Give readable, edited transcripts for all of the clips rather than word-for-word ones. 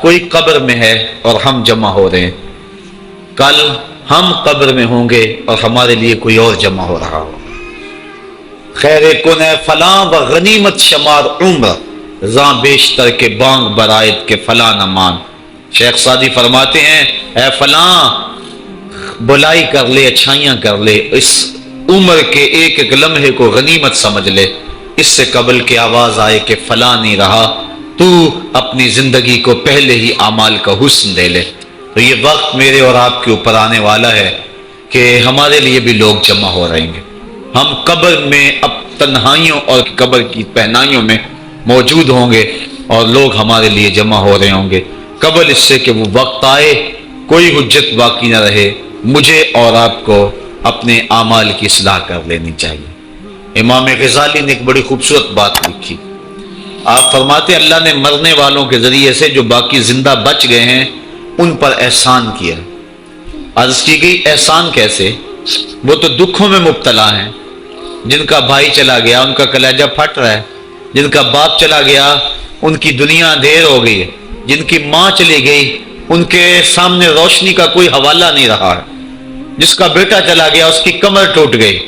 کوئی قبر میں ہے اور ہم جمع ہو رہے ہیں، کل ہم قبر میں ہوں گے اور ہمارے لیے کوئی اور جمع ہو رہا ہو۔ خیر کن ہے فلاں و غنیمت شمار عمر، زاں بیشتر کے بانگ برائت کے فلاں نہ مان۔ شیخ سعدی فرماتے ہیں اے فلاں بلائی کر لے، اچھائیاں کر لے، اس عمر کے ایک ایک لمحے کو غنیمت سمجھ لے، اس سے قبل کہ آواز آئے کہ فلاں نہیں رہا، تو اپنی زندگی کو پہلے ہی اعمال کا حسن دے لے۔ تو یہ وقت میرے اور آپ کے اوپر آنے والا ہے کہ ہمارے لیے بھی لوگ جمع ہو رہیں گے۔ ہم قبر میں اب تنہائیوں اور قبر کی پہنائیوں میں موجود ہوں گے اور لوگ ہمارے لیے جمع ہو رہے ہوں گے قبل اس سے کہ وہ وقت آئے، کوئی حجت باقی نہ رہے، مجھے اور آپ کو اپنے اعمال کی اصلاح کر لینی چاہیے۔ امام غزالی نے ایک بڑی خوبصورت بات لکھی، آپ فرماتے ہیں اللہ نے مرنے والوں کے ذریعے سے جو باقی زندہ بچ گئے ہیں ان پر احسان کیا۔ عرض کی گئی احسان کیسے؟ وہ تو دکھوں میں مبتلا ہیں، جن کا بھائی چلا گیا ان کا کلیجہ پھٹ رہا ہے، جن کا باپ چلا گیا ان کی دنیا دیر ہو گئی ہے، جن کی ماں چلی گئی ان کے سامنے روشنی کا کوئی حوالہ نہیں رہا ہے، جس کا بیٹا چلا گیا اس کی کمر ٹوٹ گئی،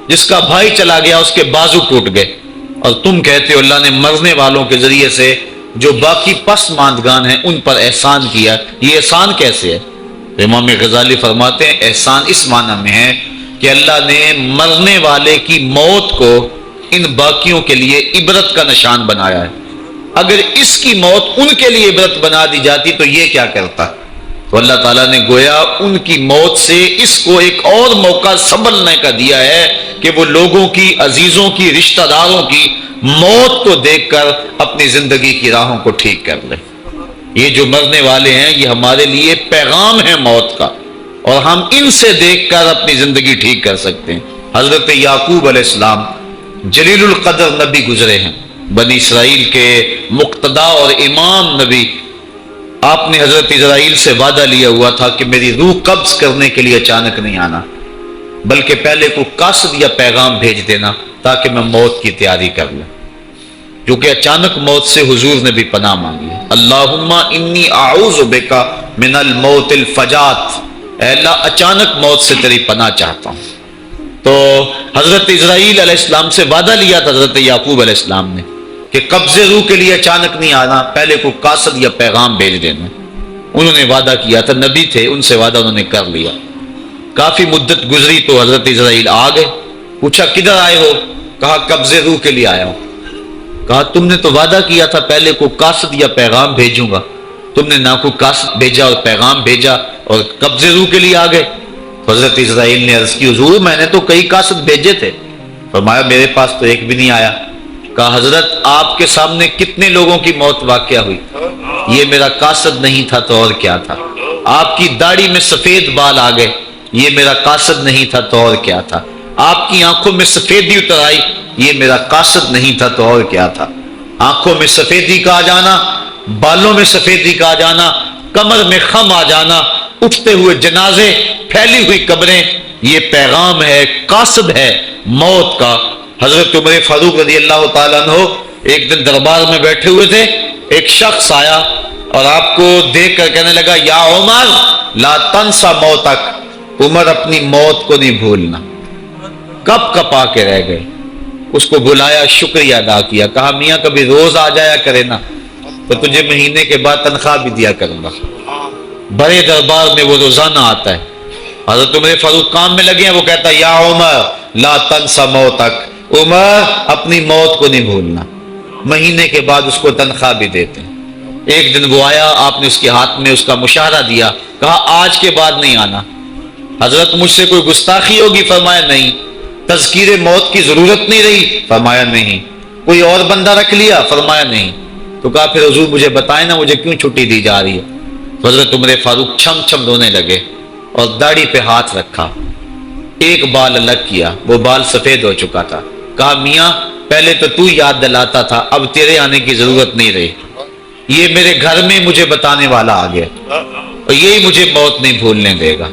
جس کا بھائی چلا گیا اس کے بازو ٹوٹ گئے، اور تم کہتے ہو اللہ نے مرنے والوں کے ذریعے سے جو باقی پس ماندگان ہیں ان پر احسان کیا۔ یہ احسان کیسے ہے؟ امام غزالی فرماتے ہیں احسان اس معنی میں ہے کہ اللہ نے مرنے والے کی موت کو ان باقیوں کے لیے عبرت کا نشان بنایا ہے۔ اگر اس کی موت ان کے لیے عبرت بنا دی جاتی تو یہ کیا کرتا؟ تو اللہ تعالیٰ نے گویا ان کی موت سے اس کو ایک اور موقع سنبھلنے کا دیا ہے کہ وہ لوگوں کی، عزیزوں کی، رشتہ داروں کی موت کو دیکھ کر اپنی زندگی کی راہوں کو ٹھیک کر لے۔ یہ جو مرنے والے ہیں یہ ہمارے لیے پیغام ہے موت کا، اور ہم ان سے دیکھ کر اپنی زندگی ٹھیک کر سکتے ہیں۔ حضرت یعقوب علیہ السلام جلیل القدر نبی گزرے ہیں، بنی اسرائیل کے مقتدا اور امام نبی۔ آپ نے حضرت اسرائیل سے وعدہ لیا ہوا تھا کہ میری روح قبض کرنے کے لیے اچانک نہیں آنا، بلکہ پہلے کو قاصد یا پیغام بھیج دینا تاکہ میں موت کی تیاری کر لوں، جو کہ اچانک موت سے حضور نے بھی پناہ مانگی ہے۔ اللہم انی اعوذ بک من الموت الفجات، اے اللہ اچانک موت سے تیری پناہ چاہتا ہوں۔ تو حضرت اسرائیل علیہ السلام سے وعدہ لیا تھا حضرت یعقوب علیہ السلام نے کہ قبض روح کے لیے اچانک نہیں آنا، پہلے کو قاصد یا پیغام بھیج دینا۔ انہوں نے وعدہ کیا تھا، نبی تھے، ان سے وعدہ انہوں نے کر لیا۔ کافی مدت گزری تو حضرت اسرائیل آ گئے، پوچھا کدھر آئے ہو؟ کہا قبض روح کے لیے آیا ہوں۔ کہا تم نے تو وعدہ کیا تھا پہلے کو قاصد یا پیغام بھیجوں گا، تم نے نہ کو قاصد بھیجا اور پیغام بھیجا اور قبض روح کے لیے آ گئے۔ حضرت اسرائیل نے عرض کی حضور میں نے تو کئی قاصد بھیجے تھے۔ فرمایا میرے پاس تو ایک بھی نہیں آیا۔ کہا حضرت آپ کے سامنے کتنے لوگوں کی موت واقع ہوئی، یہ میرا قاصد نہیں تھا تو اور کیا تھا۔ آپ کی داڑھی میں سفید بال آ گئے، یہ میرا قاصد نہیں تھا تو اور کیا تھا۔ آپ کی آنکھوں میں سفیدی اتر آئی، یہ میرا قاصد نہیں تھا تو اور کیا تھا۔ آنکھوں میں سفیدی کا آ جانا، بالوں میں سفیدی کا آ جانا، کمر میں خم آ جانا، اٹھتے ہوئے جنازے، پھیلی ہوئی قبریں، یہ پیغام ہے، قاصد ہے موت کا۔ حضرت عمر فاروق رضی اللہ تعالیٰ عنہ ایک دن دربار میں بیٹھے ہوئے تھے، ایک شخص آیا اور آپ کو دیکھ کر کہنے لگا یا عمر لا تنسا موتک، عمر اپنی موت کو نہیں بھولنا۔ کب کپا کے رہ گئے، اس کو بلایا، شکریہ ادا کیا، کہا میاں کبھی روز آ جایا کرے نا تو تجھے مہینے کے بعد تنخواہ بھی دیا کروں گا۔ بڑے دربار میں وہ روزانہ آتا ہے۔ حضرت عمر فاروق کام میں لگے ہیں، وہ کہتا ہے یا عمر لا تنسا موتک، عمر اپنی موت کو نہیں بھولنا۔ مہینے کے بعد اس کو تنخواہ بھی دیتے ہیں۔ ایک دن وہ آیا، آپ نے اس کے ہاتھ میں اس کا مشاہرہ دیا، کہا آج کے بعد نہیں آنا۔ حضرت مجھ سے کوئی گستاخی ہوگی؟ فرمایا نہیں۔ تذکیر موت کی ضرورت نہیں رہی؟ فرمایا نہیں۔ کوئی اور بندہ رکھ لیا؟ فرمایا نہیں۔ تو کہا پھر حضور مجھے بتائیں نا مجھے کیوں چھٹی دی جا رہی ہے؟ حضرت عمر فاروق چھم چھم رونے لگے اور داڑھی پہ ہاتھ رکھا، ایک بال الگ کیا، وہ بال سفید ہو چکا تھا۔ کہا میاں پہلے تو یاد دلاتا تھا، اب تیرے آنے کی ضرورت نہیں رہی، یہ میرے گھر میں مجھے بتانے والا آ گیا اور یہی مجھے موت نہیں بھولنے دے گا۔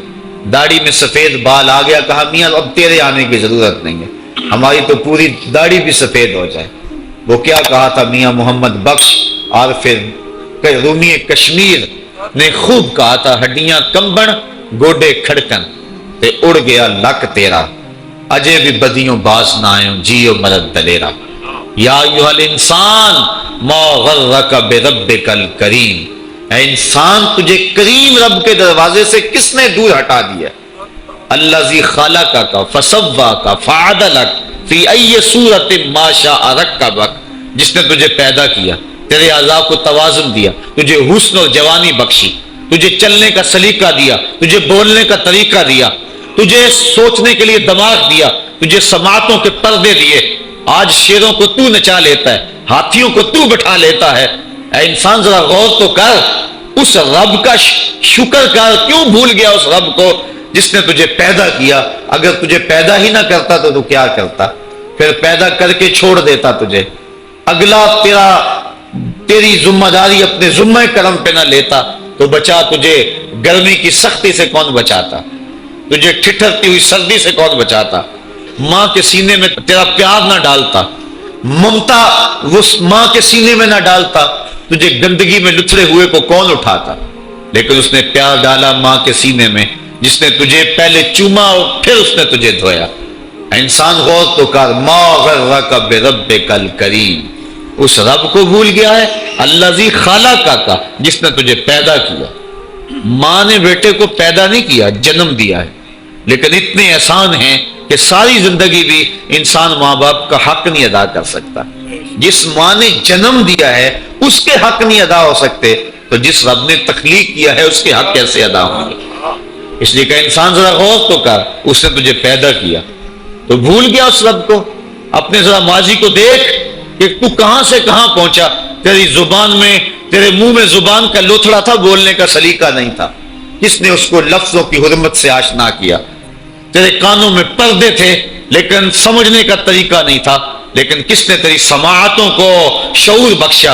داڑھی میں سفید بال آ گیا، کہا میاں اب تیرے آنے کی ضرورت نہیں ہے، ہماری تو پوری داڑھی بھی سفید ہو جائے۔ وہ کیا کہا تھا میاں محمد بخش عارف کہ رومی کشمیر نے خوب کہا تھا، ہڈیاں کمبن گوڈے کھڑکن تے اڑ گیا لک تیرا، اجے بھی بدیوں باز نہ آئیں جیو مرد دلیرا۔ یا ایھا الانسان ما غرک بربک الکریم، اے انسان تجھے کریم رب کے دروازے سے کس نے دور ہٹا دیا؟ الذی خلقک فسواک فعدلک فی ای صورت ما شاء رکبک، جس نے تجھے پیدا کیا، تیرے اعضاء کو توازن دیا، تجھے حسن اور جوانی بخشی، تجھے چلنے کا سلیقہ دیا، تجھے بولنے کا طریقہ دیا، تجھے سوچنے کے لیے دماغ دیا، تجھے سماعتوں کے پردے دیے۔ آج شیروں کو تو نچا لیتا ہے، ہاتھیوں کو تو بٹھا لیتا ہے۔ اے انسان ذرا غور تو کر، اس رب کا شکر کر، کیوں بھول گیا اس رب کو جس نے تجھے پیدا کیا؟ اگر تجھے پیدا ہی نہ کرتا تو کیا کرتا؟ پھر پیدا کر کے چھوڑ دیتا تجھے، اگلا تیری ذمہ داری اپنے ذمہ کرم پہ نہ لیتا تو بچا تجھے گرمی کی سختی سے کون بچاتا؟ تجھے ٹھٹھرتی ہوئی سردی سے کون بچاتا؟ ماں کے سینے میں تیرا پیار نہ ڈالتا، ممتا وہ ماں کے سینے میں نہ ڈالتا، تجھے گندگی میں لتھڑے ہوئے کو کون اٹھاتا؟ لیکن اس نے پیار ڈالا ماں کے سینے میں، جس نے تجھے پہلے چوما اور پھر اس نے تجھے دھویا۔ انسان غور تو کر، ما غرک بربک الکریم، اس رب کو بھول گیا ہے الذی خلقک، جس نے تجھے پیدا کیا۔ ماں نے بیٹے کو پیدا نہیں کیا، جنم دیا ہے، لیکن اتنے احسان ہیں کہ ساری زندگی بھی انسان ماں باپ کا حق نہیں ادا کر سکتا۔ جس ماں نے جنم دیا ہے اس کے حق نہیں ادا ہو سکتے، تو جس رب نے تخلیق کیا ہے اس کے حق کیسے ادا ہوں گے؟ اس لیے کہ انسان ذرا غور تو کر، اس نے تجھے پیدا کیا تو بھول گیا اس رب کو؟ اپنے ذرا ماضی کو دیکھ کہ تو کہاں سے کہاں پہنچا۔ تیری زبان میں، تیرے منہ میں زبان کا لوتھڑا تھا، بولنے کا سلیقہ نہیں تھا، کس نے اس کو لفظوں کی حرمت سے آشنا کیا؟ تیرے کانوں میں پردے تھے لیکن سمجھنے کا طریقہ نہیں تھا، لیکن کس نے تیری سماعتوں کو شعور بخشا؟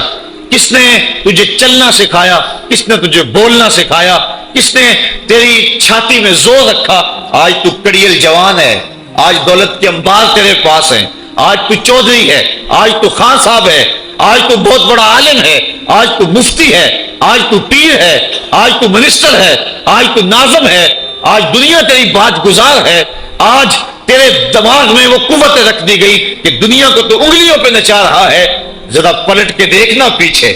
کس نے تجھے چلنا سکھایا؟ کس نے تجھے بولنا سکھایا؟ کس نے تیری چھاتی میں زور رکھا؟ آج تو کڑیل جوان ہے، آج دولت کے انبار تیرے پاس ہیں، آج تو چودھری ہے، آج تو خان صاحب ہے، آج تو بہت بڑا عالم ہے، آج تو مفتی ہے، آج تو پیر ہے، آج تو منسٹر ہے، آج تو ناظم ہے، آج دنیا تیری بات گزار ہے، آج تیرے دماغ میں وہ قوت رکھ دی گئی کہ دنیا کو تو انگلیوں پہ نچا رہا ہے۔ ذرا پلٹ کے دیکھنا پیچھے،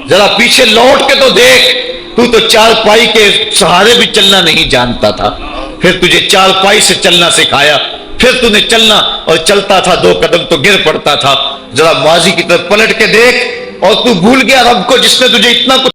ذرا پیچھے لوٹ کے تو دیکھ، تو چار پائی کے سہارے بھی چلنا نہیں جانتا تھا، پھر تجھے چار پائی سے چلنا سکھایا، پھر تو نے چلنا اور چلتا تھا، 2 قدم تو گر پڑتا تھا۔ ذرا ماضی کی طرف پلٹ کے دیکھ، اور تو بھول گیا رب کو جس نے تجھے اتنا کچھ